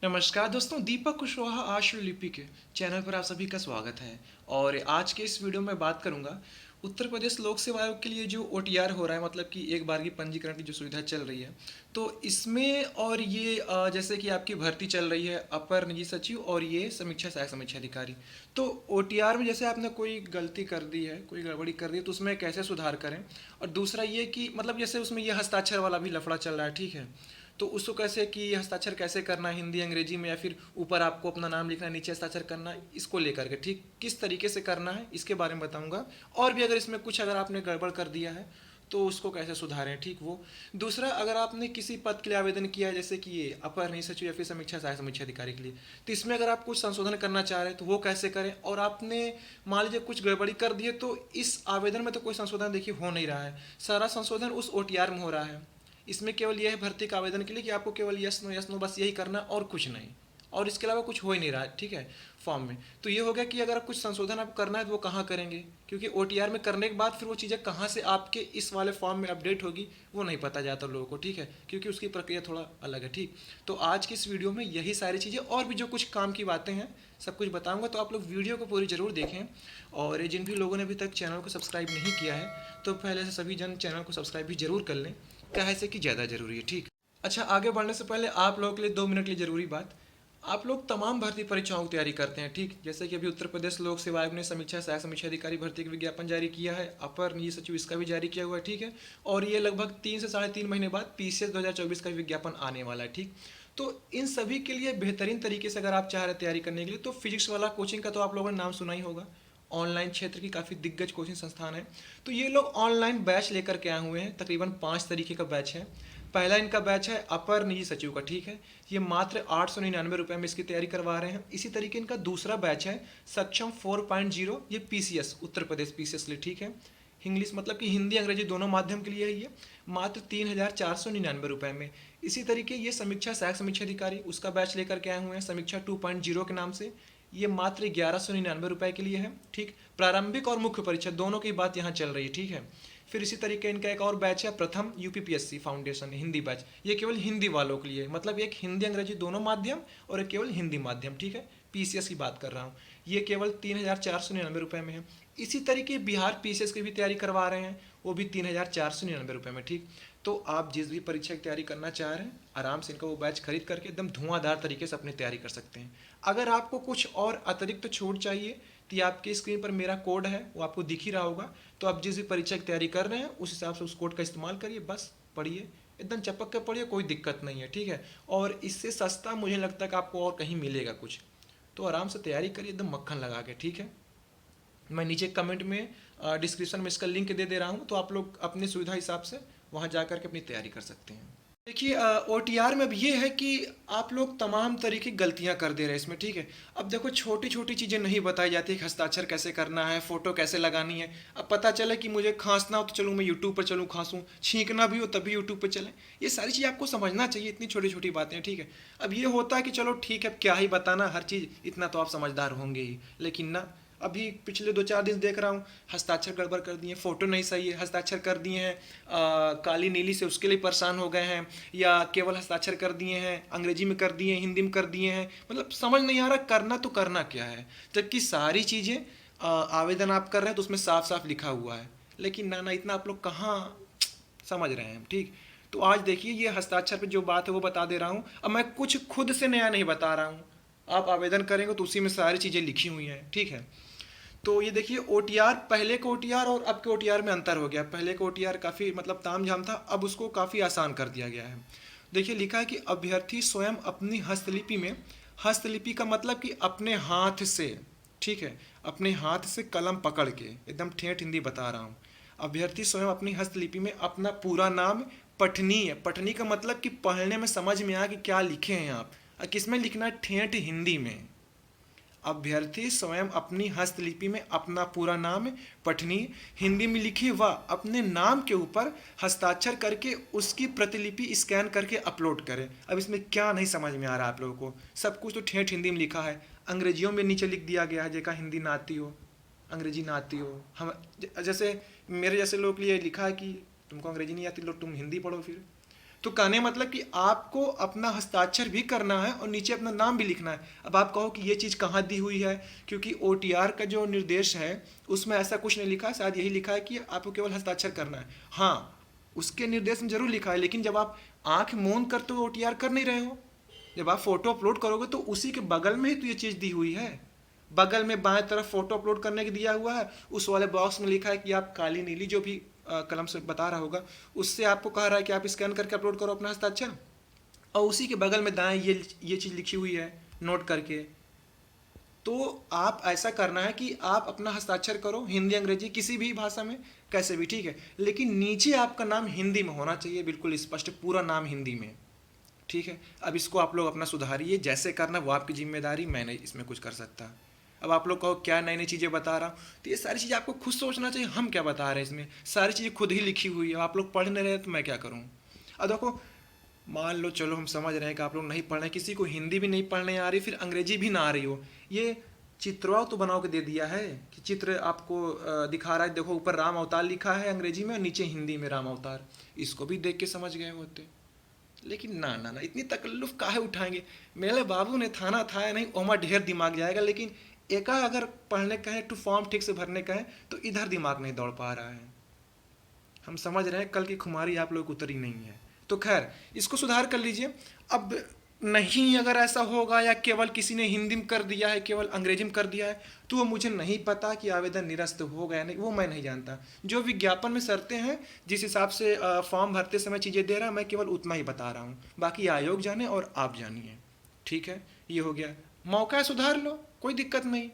नमस्कार दोस्तों, दीपक कुशवाहा आश्रलिपि के चैनल पर आप सभी का स्वागत है। और आज के इस वीडियो में बात करूंगा उत्तर प्रदेश लोक सेवा आयोग के लिए जो ओटीआर हो रहा है, मतलब कि एक बार की पंजीकरण की जो सुविधा चल रही है, तो इसमें और ये जैसे कि आपकी भर्ती चल रही है अपर निजी सचिव और ये समीक्षा सहायक समीक्षा अधिकारी। तो ओटीआर में जैसे आपने कोई गलती कर दी है, कोई गड़बड़ी कर दी है, तो उसमें कैसे सुधार करें। और दूसरा ये कि मतलब जैसे उसमें ये हस्ताक्षर वाला भी लफड़ा चल रहा है, ठीक है, तो उसको कैसे कि हस्ताक्षर कैसे करना है, हिंदी अंग्रेजी में, या फिर ऊपर आपको अपना नाम लिखना है, नीचे हस्ताक्षर करना है, इसको लेकर के ठीक किस तरीके से करना है इसके बारे में बताऊंगा। और भी अगर इसमें कुछ अगर आपने गड़बड़ कर दिया है तो उसको कैसे सुधारें, ठीक वो। दूसरा, अगर आपने किसी पद के लिए आवेदन किया है, जैसे कि ये अपर निजी सचिव या फिर समीक्षा सहायक समीक्षा अधिकारी के लिए, तो इसमें अगर आप कुछ संशोधन करना चाह रहे हैं तो वो कैसे करें। और आपने मान लीजिए कुछ गड़बड़ी कर दी है तो इस आवेदन में तो कोई संशोधन देखिए हो नहीं रहा है, सारा संशोधन उस ओटीआर में हो रहा है। इसमें केवल यह है भर्ती का आवेदन के लिए कि आपको केवल यस नो बस यही करना और कुछ नहीं, और इसके अलावा कुछ हो ही नहीं रहा है, ठीक है, फॉर्म में। तो ये हो गया कि अगर कुछ संशोधन आप करना है तो वो कहाँ करेंगे, क्योंकि ओटीआर में करने के बाद फिर वो चीज़ें कहाँ से आपके इस वाले फॉर्म में अपडेट होगी वो नहीं पता जाता लोगों को, ठीक है, क्योंकि उसकी प्रक्रिया थोड़ा अलग है, ठीक। तो आज की इस वीडियो में यही सारी चीज़ें और भी जो कुछ काम की बातें हैं सब कुछ बताऊंगा, तो आप लोग वीडियो को पूरी ज़रूर देखें। और जिन भी लोगों ने अभी तक चैनल को सब्सक्राइब नहीं किया है तो पहले से सभी जन चैनल को सब्सक्राइब भी जरूर कर लें, क्या है से कि ज़्यादा ज़रूरी है, ठीक। अच्छा, आगे बढ़ने से पहले आप लोगों के लिए 2 मिनट के लिए ज़रूरी बात। आप लोग तमाम भर्ती परीक्षाओं की तैयारी करते हैं, ठीक। जैसे कि अभी उत्तर प्रदेश लोक सेवा आयोग ने समीक्षा सहायक समीक्षा अधिकारी भर्ती का विज्ञापन जारी किया है, अपर निजी सचिव इसका भी जारी किया हुआ है, ठीक है। और ये लगभग 3 से 3.5 महीने बाद पीसीएस 2024 का विज्ञापन आने वाला है, ठीक। तो इन सभी के लिए बेहतरीन तरीके से अगर आप चाह रहे हैं तैयारी करने के लिए, तो फिजिक्स वाला कोचिंग का तो आप लोगों ने नाम सुना ही होगा। ऑनलाइन क्षेत्र की काफ़ी दिग्गज कोचिंग संस्थान है। तो ये लोग ऑनलाइन बैच लेकर के आए हुए हैं, तकरीबन 5 तरीके का बैच है। पहला इनका बैच है अपर निजी सचिव का, ठीक है, ये मात्र 899 रुपये में इसकी तैयारी करवा रहे हैं। इसी तरीके इनका दूसरा बैच है सक्षम 4.0, ये पीसीएस उत्तर प्रदेश पीसीएस लिए, ठीक है, इंग्लिश मतलब कि हिंदी अंग्रेजी दोनों माध्यम के लिए है, ये मात्र 3,499 रुपये में। इसी तरीके ये समीक्षा सहायक समीक्षा अधिकारी उसका बैच लेकर के आए हुए हैं समीक्षा 2.0 के नाम से, ये मात्र 1199 रुपये के लिए है, ठीक। प्रारंभिक और मुख्य परीक्षा दोनों की बात यहाँ चल रही है, ठीक है। फिर इसी तरीके इनका एक और बैच है प्रथम यूपीपीएससी फाउंडेशन हिंदी बैच, ये केवल हिंदी वालों के लिए, मतलब एक हिंदी अंग्रेजी दोनों माध्यम और एक केवल हिंदी माध्यम, ठीक है, पीसीएस की बात कर रहा हूँ। ये केवल 3,499 रुपये में है। इसी तरीके बिहार पीसीएस की भी तैयारी करवा रहे हैं, वो भी 3,499 रुपये में, ठीक। तो आप जिस भी परीक्षा की तैयारी करना चाह रहे हैं आराम से इनका वो बैच खरीद करके एकदम धुआंधार तरीके से अपनी तैयारी कर सकते हैं। अगर आपको कुछ और अतिरिक्त छूट चाहिए तो ये आपके स्क्रीन पर मेरा कोड है, वो आपको दिख ही रहा होगा। तो आप जिस भी परीक्षा की तैयारी कर रहे हैं उस हिसाब से उस कोड का इस्तेमाल करिए, बस पढ़िए, एकदम चपक के पढ़िए, कोई दिक्कत नहीं है, ठीक है। और इससे सस्ता मुझे लगता है कि आपको और कहीं मिलेगा कुछ, तो आराम से तैयारी करिए एकदम मक्खन लगा के, ठीक है। मैं नीचे कमेंट में डिस्क्रिप्शन में इसका लिंक दे रहा हूँ, तो आप लोग अपनी सुविधा हिसाब से वहाँ जा कर के अपनी तैयारी कर सकते हैं। देखिए ओटीआर में अब ये है कि आप लोग तमाम तरीके की गलतियां कर दे रहे हैं इसमें, ठीक है। अब देखो छोटी छोटी चीज़ें नहीं बताई जाती कि हस्ताक्षर कैसे करना है, फ़ोटो कैसे लगानी है। अब पता चले कि मुझे खांसना हो तो चलूँ मैं यूट्यूब पर चलूँ खांसूँ, छींकना भी हो तभी यूट्यूब पर चलें। ये सारी चीज़ आपको समझना चाहिए, इतनी छोटी छोटी बातें, ठीक है। अब ये होता है कि चलो ठीक है, अब क्या ही बताना हर चीज़, इतना तो आप समझदार होंगे ही, लेकिन ना, अभी पिछले 2-4 दिन देख रहा हूँ हस्ताक्षर गड़बड़ कर दिए, फ़ोटो नहीं सही है, हस्ताक्षर कर दिए हैं काली नीली से, उसके लिए परेशान हो गए हैं, या केवल हस्ताक्षर कर दिए हैं, अंग्रेजी में कर दिए हैं, हिंदी में कर दिए हैं, मतलब समझ नहीं आ रहा करना तो करना क्या है। जबकि सारी चीज़ें आवेदन आप कर रहे हैं तो उसमें साफ साफ लिखा हुआ है, लेकिन ना इतना आप लोग कहाँ समझ रहे हैं, ठीक। तो आज देखिए ये हस्ताक्षर पे जो बात है वो बता दे रहा हूँ। अब मैं कुछ खुद से नया नहीं बता रहा हूँ, आप आवेदन करेंगे तो उसी में सारी चीज़ें लिखी हुई हैं, ठीक है। तो ये देखिए ओटीआर, पहले के ओटीआर और अब के ओटीआर में अंतर हो गया। पहले का ओटीआर काफ़ी मतलब तामझाम था, अब उसको काफ़ी आसान कर दिया गया है। देखिए लिखा है कि अभ्यर्थी स्वयं अपनी हस्तलिपि में, हस्तलिपि का मतलब कि अपने हाथ से, ठीक है, अपने हाथ से कलम पकड़ के, एकदम ठेठ हिंदी बता रहा हूँ। अभ्यर्थी स्वयं अपनी हस्तलिपि में अपना पूरा नाम, पठनी है, पठनी का मतलब कि पढ़ने में समझ में आया कि क्या लिखे हैं आप, और किस में लिखना है, ठेठ हिंदी में। अभ्यर्थी स्वयं अपनी हस्तलिपि में अपना पूरा नाम पठनी हिंदी में लिखी व अपने नाम के ऊपर हस्ताक्षर करके उसकी प्रतिलिपि स्कैन करके अपलोड करें। अब इसमें क्या नहीं समझ में आ रहा है आप लोगों को, सब कुछ तो ठेठ हिंदी में लिखा है, अंग्रेजियों में नीचे लिख दिया गया है जेका हिंदी ना आती हो, अंग्रेजी ना आती हो, हम जैसे मेरे जैसे लोग के लिए लिखा है कि तुमको अंग्रेजी नहीं आती, लो तुम हिंदी पढ़ो फिर। तो कहने मतलब कि आपको अपना हस्ताक्षर भी करना है और नीचे अपना नाम भी लिखना है। अब आप कहो कि ये चीज़ कहाँ दी हुई है, क्योंकि OTR का जो निर्देश है उसमें ऐसा कुछ नहीं लिखा है, शायद यही लिखा है कि आपको केवल हस्ताक्षर करना है। हाँ, उसके निर्देश में जरूर लिखा है, लेकिन जब आप आंख मूंद कर तो OTR कर नहीं रहे हो। जब आप फोटो अपलोड करोगे तो उसी के बगल में ही तो ये चीज़ दी हुई है। बगल में बाएं तरफ फोटो अपलोड करने के दिया हुआ है, उस वाले बॉक्स में लिखा है कि आप काली नीली जो भी कलम से बता रहा होगा उससे आपको कह रहा है कि आप स्कैन करके अपलोड करो अपना हस्ताक्षर, और उसी के बगल में दाएं ये चीज़ लिखी हुई है नोट करके। तो आप ऐसा करना है कि आप अपना हस्ताक्षर करो, हिंदी अंग्रेजी किसी भी भाषा में, कैसे भी ठीक है, लेकिन नीचे आपका नाम हिंदी में होना चाहिए, बिल्कुल स्पष्ट पूरा नाम हिंदी में। ठीक है, अब इसको आप लोग अपना सुधारिए, जैसे करना वो आपकी जिम्मेदारी, मैं नहीं इसमें कुछ कर सकता। अब आप लोग कहो क्या नई नई चीज़ें बता रहा हूँ, तो ये सारी चीज़ें आपको खुद सोचना चाहिए, हम क्या बता रहे हैं इसमें, सारी चीज़ें खुद ही लिखी हुई है, आप लोग पढ़ नहीं रहे तो मैं क्या करूँ। अब देखो, मान लो चलो हम समझ रहे हैं कि आप लोग नहीं पढ़ रहे, किसी को हिंदी भी नहीं पढ़ने आ रही, फिर अंग्रेजी भी ना आ रही हो, ये चित्रवा तो बनाओ के दे दिया है कि चित्र आपको दिखा रहा है, देखो ऊपर राम अवतार लिखा है अंग्रेजी में और नीचे हिंदी में राम अवतार, इसको भी देख के समझ गए होते। लेकिन ना ना ना, इतनी तकल्लुफ काहे उठाएंगे। मेरे बाबू ने थाना था या नहीं, ओमा ढेर दिमाग जाएगा, लेकिन एका अगर पढ़ने का है टू फॉर्म ठीक से भरने का है तो इधर दिमाग नहीं दौड़ पा रहा है। हम समझ रहे हैं कल की खुमारी आप लोग उतरी नहीं है, तो खैर इसको सुधार कर लीजिए। अब नहीं अगर ऐसा होगा या केवल किसी ने हिंदी में कर दिया है, केवल अंग्रेजी में कर दिया है, तो वो मुझे नहीं पता कि आवेदन निरस्त हो गया नहीं, वो मैं नहीं जानता। जो विज्ञापन में शर्तें हैं, जिस हिसाब से फॉर्म भरते समय चीज़ें दे रहा, मैं केवल उतना ही बता रहा हूँ, बाकी आयोग जाने और आप जानिए। ठीक है, ये हो गया, मौका है सुधार लो, कोई दिक्कत नहीं,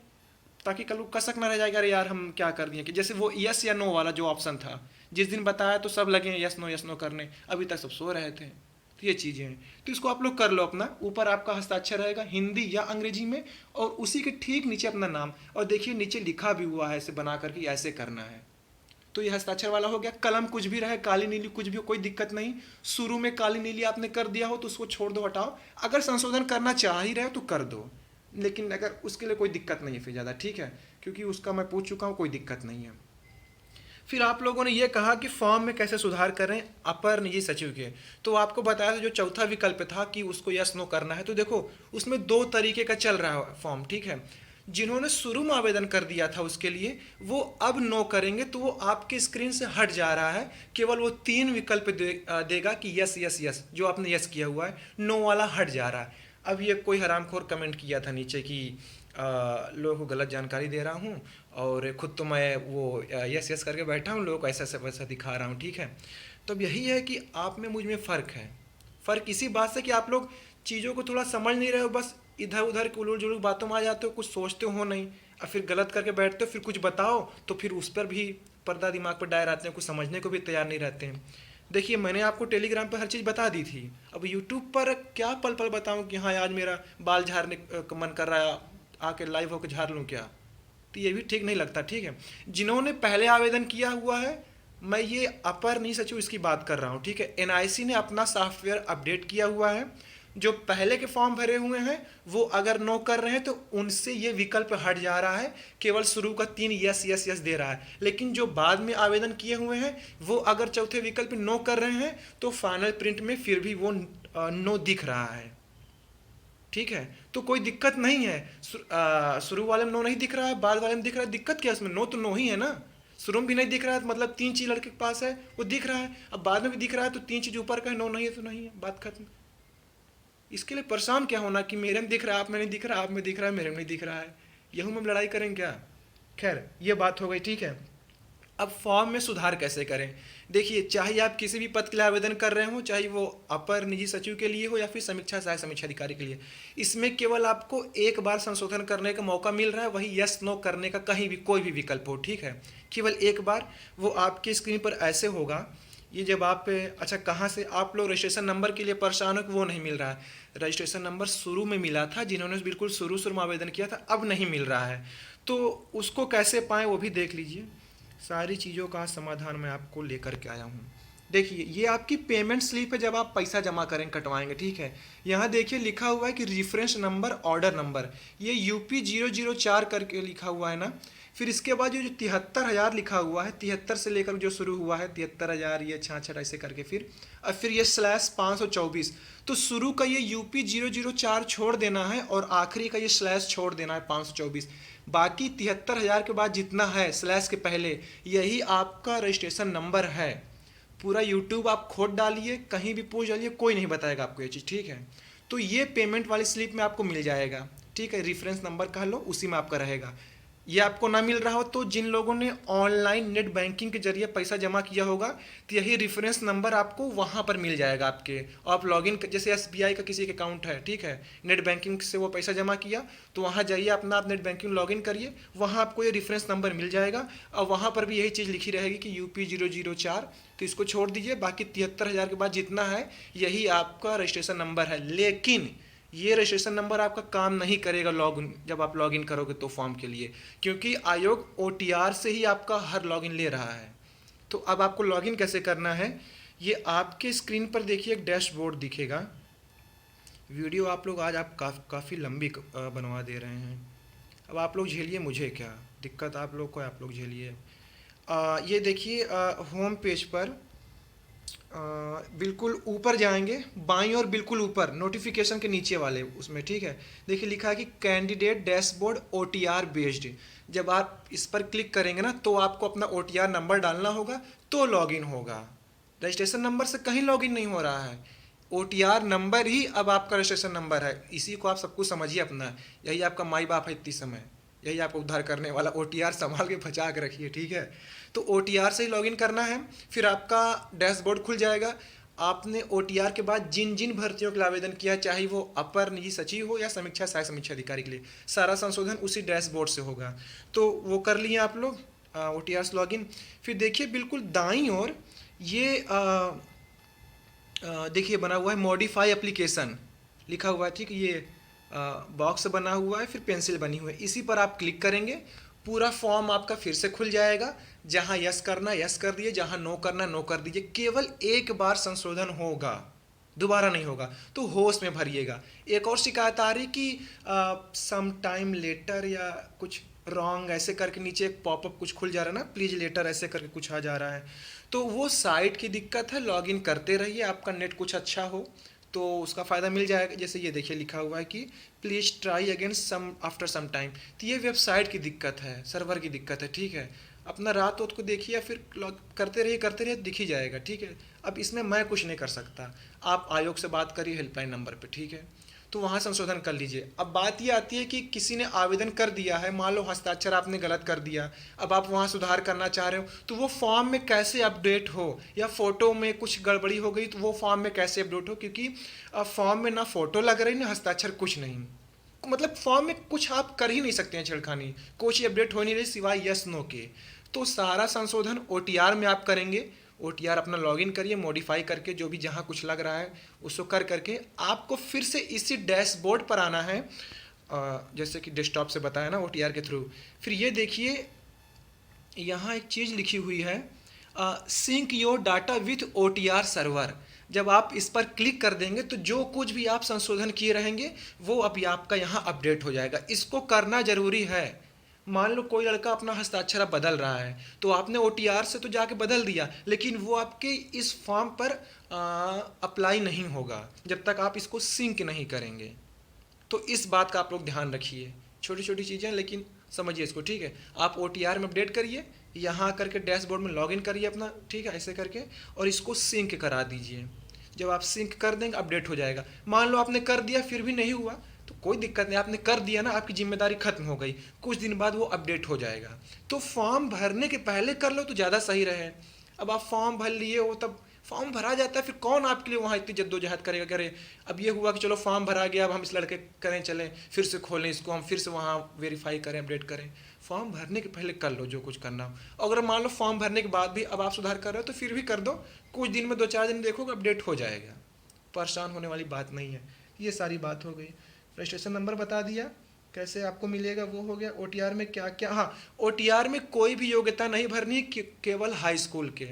ताकि कल को कसक ना रह जाएगा अरे यार हम क्या कर दिए। कि जैसे वो यस या नो वाला जो ऑप्शन था, जिस दिन बताया तो सब लगे यस नो करने, अभी तक सब सो रहे थे। तो ये चीज़ें हैं, तो इसको आप लोग कर लो अपना, ऊपर आपका हस्ताक्षर रहेगा हिंदी या अंग्रेजी में, और उसी के ठीक नीचे अपना नाम, और देखिए नीचे लिखा भी हुआ है ऐसे बना करके ऐसे करना है। तो ये हस्ताक्षर वाला हो गया। कलम कुछ भी रहे, काली नीली कुछ भी हो, कोई दिक्कत नहीं। शुरू में काली नीली आपने कर दिया हो तो उसको छोड़ दो, हटाओ। अगर संशोधन करना चाह ही रहे तो कर दो, लेकिन अगर उसके लिए कोई दिक्कत नहीं है फिर ज़्यादा, ठीक है, क्योंकि उसका मैं पूछ चुका हूँ, कोई दिक्कत नहीं है। फिर आप लोगों ने ये कहा कि फॉर्म में कैसे सुधार करें अपर निजी सचिव के, तो आपको बताया था जो चौथा विकल्प था कि उसको यस नो करना है, तो देखो उसमें दो तरीके का चल रहा है फॉर्म, ठीक है। जिन्होंने शुरू में आवेदन कर दिया था उसके लिए वो अब नो करेंगे तो वो आपके स्क्रीन से हट जा रहा है, केवल वो 3 विकल्प देगा कि यस यस यस, जो आपने यस किया हुआ है, नो वाला हट जा रहा है। अब ये कोई हरामखोर कमेंट किया था नीचे कि लोगों को गलत जानकारी दे रहा हूँ और खुद तो मैं वो यस यस करके बैठा हूँ, लोगों को ऐसा वैसा दिखा रहा हूँ, ठीक है। तो अब यही है कि आप में मुझ में फ़र्क है। फ़र्क इसी बात से कि आप लोग चीज़ों को थोड़ा समझ नहीं रहे हो, बस इधर उधर के उलूल जुलूल बातों में आ जाते हो, कुछ सोचते हो नहीं, और फिर गलत करके बैठते हो, फिर कुछ बताओ तो फिर उस पर भी पर्दा दिमाग पर डायर आते हैं, कुछ समझने को भी तैयार नहीं रहते हैं। देखिए मैंने आपको टेलीग्राम पर हर चीज़ बता दी थी, अब यूट्यूब पर क्या पल पल बताऊं कि हाँ आज मेरा बाल झाड़ने का मन कर रहा है, आके लाइव होकर झाड़ लूँ क्या, तो ये भी ठीक नहीं लगता, ठीक है। जिन्होंने पहले आवेदन किया हुआ है, मैं ये अपर नहीं सचिव इसकी बात कर रहा हूँ, ठीक है। एनआईसी ने अपना सॉफ्टवेयर अपडेट किया हुआ है, जो पहले के फॉर्म भरे हुए हैं वो अगर नो कर रहे हैं तो उनसे ये विकल्प हट जा रहा है, केवल शुरू का 3 यस यस यस दे रहा है। लेकिन जो बाद में आवेदन किए हुए हैं वो अगर चौथे विकल्प नो कर रहे हैं तो फाइनल प्रिंट में फिर भी वो नो दिख रहा है, ठीक है। तो कोई दिक्कत नहीं है, शुरू वाले में नो नहीं दिख रहा है, बाद वाले में दिख रहा है, दिक्कत क्या है उसमें, नो तो नो ही है ना। शुरू में भी नहीं दिख रहा है मतलब 3 चीज़ लड़के के पास है वो दिख रहा है, अब बाद में भी दिख रहा है तो 3 चीज़ ऊपर का है, नो नहीं है तो नहीं है, बात खत्म। इसके लिए परेशान क्या होना कि मेरे में दिख रहा है आप में नहीं दिख रहा, आप में दिख रहा है मेरे में नहीं दिख रहा है, यही हम लड़ाई करें क्या। खैर ये बात हो गई, ठीक है। अब फॉर्म में सुधार कैसे करें, देखिए चाहे आप किसी भी पद के लिए आवेदन कर रहे हो, चाहे वो अपर निजी सचिव के लिए हो या फिर समीक्षा सहायक समीक्षा अधिकारी के लिए, इसमें केवल आपको एक बार संशोधन करने का मौका मिल रहा है, वही यस नो करने का कहीं भी कोई भी विकल्प हो, ठीक है, केवल एक बार। वो आपकी स्क्रीन पर ऐसे होगा, ये जब आप अच्छा कहाँ से आप लोग रजिस्ट्रेशन नंबर के लिए परेशान हो कि वो नहीं मिल रहा है, रजिस्ट्रेशन नंबर शुरू में मिला था, जिन्होंने बिल्कुल शुरू में आवेदन किया था, अब नहीं मिल रहा है, तो उसको कैसे पाएँ वो भी देख लीजिए। सारी चीज़ों का समाधान मैं आपको लेकर के आया हूँ। देखिए ये आपकी पेमेंट स्लिप है, जब आप पैसा जमा करें कटवाएंगे, ठीक है। यहाँ देखिए लिखा हुआ है कि रेफरेंस नंबर ऑर्डर नंबर, ये UP 004 करके लिखा हुआ है ना, फिर इसके बाद जो 73,000 लिखा हुआ है, 73 से लेकर जो शुरू हुआ है 73,000, ये 66 ऐसे करके फिर ये स्लैश 524। तो शुरू का ये यूपी 004 छोड़ देना है और आखिरी का ये स्लैश छोड़ देना है 524। बाकी 73,000 के बाद जितना है स्लैश के पहले, यही आपका रजिस्ट्रेशन नंबर है। पूरा यूट्यूब आप खोद डालिए, कहीं भी पूछ डालिए, कोई नहीं बताएगा आपको ये चीज़, ठीक है। तो ये पेमेंट वाली स्लिप में आपको मिल जाएगा, ठीक है। रेफरेंस नंबर कह लो, उसी में आपका रहेगा। ये आपको ना मिल रहा हो तो जिन लोगों ने ऑनलाइन नेट बैंकिंग के जरिए पैसा जमा किया होगा, तो यही रेफरेंस नंबर आपको वहाँ पर मिल जाएगा आपके। आप लॉगिन, जैसे एसबीआई का किसी के अकाउंट है, ठीक है, नेट बैंकिंग से वो पैसा जमा किया, तो वहाँ जाइए अपना, आप नेट बैंकिंग लॉगिन करिए, वहाँ आपको ये रेफरेंस नंबर मिल जाएगा और वहाँ पर भी यही चीज़ लिखी रहेगी कि यूपी 004। तो इसको छोड़ दीजिए, बाकी 73,000 के बाद जितना है यही आपका रजिस्ट्रेशन नंबर है। लेकिन ये रजिस्ट्रेशन नंबर आपका काम नहीं करेगा लॉगिन, जब आप लॉगिन करोगे तो फॉर्म के लिए, क्योंकि आयोग ओटीआर से ही आपका हर लॉगिन ले रहा है। तो अब आपको लॉगिन कैसे करना है, ये आपके स्क्रीन पर देखिए एक डैशबोर्ड दिखेगा। वीडियो आप लोग आज आप काफ़ी लंबी बनवा दे रहे हैं। अब आप लोग झेलिए, मुझे क्या दिक्कत, आप लोग को आप लोग झेलिए। ये देखिए होम पेज पर बिल्कुल ऊपर जाएंगे, बाईं और बिल्कुल ऊपर नोटिफिकेशन के नीचे वाले उसमें, ठीक है, देखिए लिखा है कि कैंडिडेट डैशबोर्ड ओटीआर बेस्ड। जब आप इस पर क्लिक करेंगे ना, तो आपको अपना ओटीआर नंबर डालना होगा तो लॉगिन होगा। रजिस्ट्रेशन नंबर से कहीं लॉगिन नहीं हो रहा है, ओटीआर नंबर ही अब आपका रजिस्ट्रेशन नंबर है। इसी को आप सब कुछ समझिए अपना, यही आपका माई बाप है इतनी समय, यही आपको उद्धार करने वाला। ओटीआर संभाल के बचा के रखिए, ठीक है। तो ओटीआर से ही लॉगिन करना है, फिर आपका डैशबोर्ड खुल जाएगा। आपने ओटीआर के बाद जिन जिन भर्तियों के लिए आवेदन किया, चाहे वो अपर निजी सचिव हो या समीक्षा सहायक समीक्षा अधिकारी के लिए, सारा संशोधन उसी डैशबोर्ड से होगा। तो वो कर लिए आप लोग ओटीआर से लॉगिन। फिर देखिए बिल्कुल दाईं ओर ये देखिए बना हुआ है मॉडिफाई एप्लीकेशन लिखा हुआ है, ठीक है। ये बॉक्स बना हुआ है, फिर पेंसिल बनी हुई है, इसी पर आप क्लिक करेंगे, पूरा फॉर्म आपका फिर से खुल जाएगा। जहां यस करना यस कर दिए, जहां नो करना नो कर दीजिए। केवल एक बार संशोधन होगा, दोबारा नहीं होगा, तो होश में भरिएगा। एक और शिकायत आ रही कि सम टाइम लेटर या कुछ रॉन्ग ऐसे करके नीचे एक पॉपअप कुछ खुल जा रहा है ना, प्लीज लेटर ऐसे करके कुछ आ जा रहा है, तो वो साइट की दिक्कत है। लॉगिन करते रहिए, आपका नेट कुछ अच्छा हो तो उसका फ़ायदा मिल जाएगा। जैसे ये देखिए लिखा हुआ है कि please try again some after some time, तो ये वेबसाइट की दिक्कत है, सर्वर की दिक्कत है, ठीक है। अपना रात को देखिए, फिर लॉग करते रहिए, दिख ही जाएगा, ठीक है। अब इसमें मैं कुछ नहीं कर सकता, आप आयोग से बात करिए हेल्पलाइन नंबर पे, ठीक है। तो वहाँ संशोधन कर लीजिए। अब बात ये आती है कि किसी ने आवेदन कर दिया है, मान लो हस्ताक्षर आपने गलत कर दिया, अब आप वहाँ सुधार करना चाह रहे हो, तो वो फॉर्म में कैसे अपडेट हो, या फ़ोटो में कुछ गड़बड़ी हो गई तो वो फॉर्म में कैसे अपडेट हो, क्योंकि फॉर्म में ना फ़ोटो लग रही ना हस्ताक्षर, कुछ नहीं, मतलब फॉर्म में कुछ आप कर ही नहीं सकते हैं छेड़खानी, कुछ अपडेट हो नहीं रही सिवाय यस नो के। तो सारा संशोधन ओटीआर में आप करेंगे। ओटीआर अपना लॉगिन करिए, मॉडिफाई करके जो भी जहाँ कुछ लग रहा है उसको कर करके आपको फिर से इसी डैशबोर्ड पर आना है, जैसे कि डेस्कटॉप से बताया ना ओटीआर के थ्रू। फिर ये देखिए यहाँ एक चीज़ लिखी हुई है, sync your data with OTR server. जब आप इस पर क्लिक कर देंगे तो जो कुछ भी आप संशोधन किए रहेंगे वो अभी आपका यहाँ अपडेट हो जाएगा। इसको करना ज़रूरी है। मान लो कोई लड़का अपना हस्ताक्षर बदल रहा है, तो आपने ओटीआर से तो जाके बदल दिया, लेकिन वो आपके इस फॉर्म पर अप्लाई नहीं होगा जब तक आप इसको सिंक नहीं करेंगे। तो इस बात का आप लोग ध्यान रखिए, छोटी छोटी चीज़ें लेकिन समझिए इसको, ठीक है। आप ओटीआर में अपडेट करिए, यहाँ करके डैशबोर्ड में लॉगिन करिए अपना, ठीक है, ऐसे करके, और इसको सिंक करा दीजिए। जब आप सिंक कर देंगे अपडेट हो जाएगा। मान लो आपने कर दिया फिर भी नहीं हुआ तो कोई दिक्कत नहीं, आपने कर दिया ना, आपकी जिम्मेदारी खत्म हो गई, कुछ दिन बाद वो अपडेट हो जाएगा। तो फॉर्म भरने के पहले कर लो तो ज़्यादा सही रहे। अब आप फॉर्म भर लिए हो, तब फॉर्म भरा जाता है, फिर कौन आपके लिए वहाँ इतनी जद्दोजहद करेगा, करे अब ये हुआ कि चलो फॉर्म भरा गया, अब हम इस लड़के करें, चलें फिर से खोलें इसको, हम फिर से वहाँ वेरीफाई करें, अपडेट करें। फॉर्म भरने के पहले कर लो जो कुछ करना हो। अगर मान लो फॉर्म भरने के बाद भी अब आप सुधार कर रहे हो तो फिर भी कर दो, कुछ दिन में 2-4 दिन देखोगे अपडेट हो जाएगा, परेशान होने वाली बात नहीं है। ये सारी बात हो गई। रजिस्ट्रेशन नंबर बता दिया, कैसे आपको मिलेगा वो हो गया। ओटीआर में क्या क्या, हाँ, ओटीआर में कोई भी योग्यता नहीं भरनी, केवल हाई स्कूल के।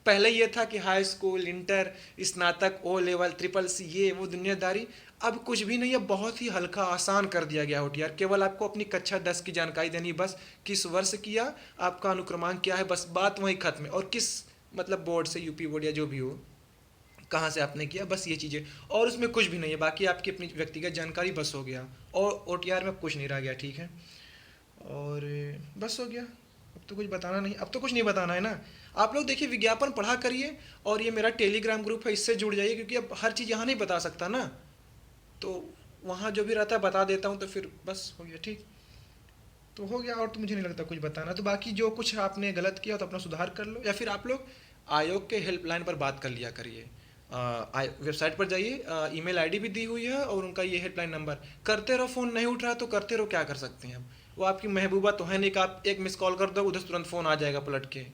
पहले ये था कि हाई स्कूल, इंटर, स्नातक, ओ लेवल, ट्रिपल सी, ये वो दुनियादारी। अब कुछ भी नहीं है, बहुत ही हल्का आसान कर दिया गया OTR। केवल आपको अपनी कक्षा 10 की जानकारी देनी, बस किस वर्ष किया, आपका अनुक्रमांक क्या है, बस बात वहीं खत्म है। और किस मतलब बोर्ड से, यूपी बोर्ड या जो भी हो, कहाँ से आपने किया, बस ये चीज़ें। और उसमें कुछ भी नहीं है, बाकी आपकी अपनी व्यक्तिगत जानकारी बस हो गया। और OTR में कुछ नहीं रह गया, ठीक है। और बस हो गया। अब तो कुछ बताना नहीं, अब तो कुछ नहीं बताना है ना। आप लोग देखिए, विज्ञापन पढ़ा करिए, और ये मेरा टेलीग्राम ग्रुप है, इससे जुड़ जाइए, क्योंकि अब हर चीज़ यहाँ नहीं बता सकता ना। तो वहाँ जो भी रहता है बता देता हूँ, तो फिर बस हो गया, ठीक। तो हो गया, और तो मुझे नहीं लगता कुछ बताना। तो बाकी जो कुछ आपने गलत किया तो अपना सुधार कर लो, या फिर आप लोग आयोग के हेल्पलाइन पर बात कर लिया करिए। वेबसाइट पर जाइए, ईमेल आईडी भी दी हुई है, और उनका ये हेल्पलाइन नंबर। करते रहो, फ़ोन नहीं उठ रहा तो करते रहो, क्या कर सकते हैं अब। वो आपकी महबूबा तो है नहीं कि आप एक मिस कॉल कर दो, उधर से तुरंत फ़ोन आ जाएगा पलट के।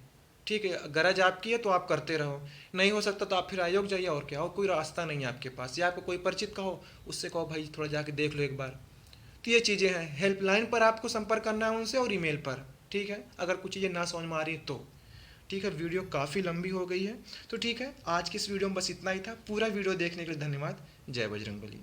ठीक है, गरज आपकी है तो आप करते रहो। नहीं हो सकता तो आप फिर आयोग जाइए, और क्या, और कोई रास्ता नहीं है आपके पास। या आपको कोई परिचित का हो, उससे कहो भाई थोड़ा जाके देख लो एक बार। तो ये चीज़ें हैं, हेल्पलाइन पर आपको संपर्क करना है उनसे, और ईमेल पर। ठीक है, अगर कुछ चीज़ें ना समझ में आ रही तो। ठीक है, वीडियो काफ़ी लंबी हो गई है। तो ठीक है, आज की इस वीडियो में बस इतना ही था। पूरा वीडियो देखने के लिए धन्यवाद। जय बजरंगबली।